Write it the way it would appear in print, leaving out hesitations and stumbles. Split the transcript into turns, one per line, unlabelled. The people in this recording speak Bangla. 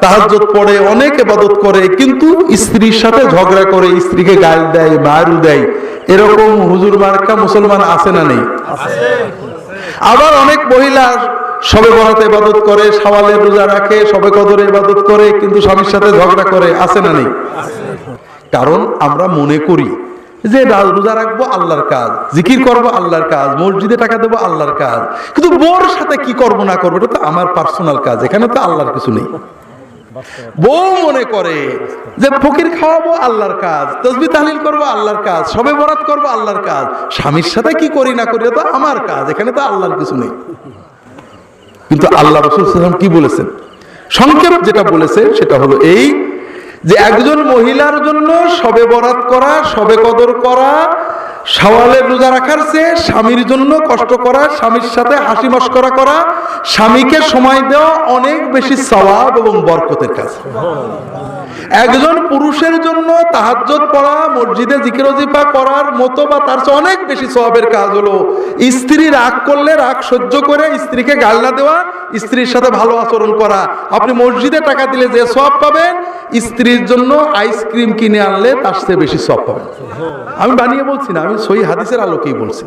তাহাজ্জুদ পড়ে, অনেক ইবাদত করে, কিন্তু স্ত্রীর সাথে ঝগড়া করে, স্ত্রীকে গাল দেয়, মারু দেয়, এরকম হুজুর মার্কা মুসলমান আছে না নেই? আবার অনেক মহিলা সবে বরাতে ইবাদত করে, শাওয়ালের রোজা রাখে, সবে কদরে ইবাদত করে, কিন্তু স্বামীর সাথে ঝগড়া করে, আছে না নেই? কারণ আমরা মনে করি যে রোজা রাখবো আল্লাহর কাজ, জিকির করবো আল্লাহর কাজ, মসজিদে টাকা দেবো আল্লাহর কাজ, কিন্তু বউর সাথে কি করবো না করবো এটা তো আমার পার্সোনাল কাজ, এখানে তো আল্লাহর কিছু নেই। বউ মনে করে যে ফকির খাওয়াবো আল্লাহর কাজ, তাসবিহ তাহলিল করবো আল্লাহর কাজ, সবে বরাত করবো আল্লাহর কাজ, স্বামীর সাথে কি করি না করি এটা তো আমার কাজ, এখানে তো আল্লাহর কিছু নেই। কিন্তু আল্লাহ রাসূল সাল্লাল্লাহু আলাইহি ওয়াসাল্লাম কি বলেছেন? সংক্ষেপ যেটা বলেছেন সেটা হলো এই যে একজন মহিলার জন্য সবে বরাত করা, সবে কদর করা, শাওয়ালের রোজা রাখার চেয়ে স্বামীর জন্য কষ্ট করা, স্বামীর সাথে হাসি মশকরা করা, স্বামীকে সময় দেওয়া অনেক বেশি সওয়াব এবং বরকতের কাজ। একজন পুরুষের জন্য তাহাজ্জুদ পড়া, মসজিদে জিকির ওয়াজিফা করার মতো বা তার চেয়ে অনেক বেশি সওয়াবের কাজ হলো স্ত্রী রাগ করলে রাগ সহ্য করে স্ত্রীকে গাল না দেওয়া, স্ত্রীর সাথে ভালো আচরণ করা। আপনি মসজিদে টাকা দিলে যে সওয়াব পাবেন, স্ত্রীর জন্য আইসক্রিম কিনে আনলে তার চেয়ে বেশি সওয়াব পাবেন। আমি বানিয়ে বলছি না, আমি সহিহ হাদিসের আলোকেই বলছি।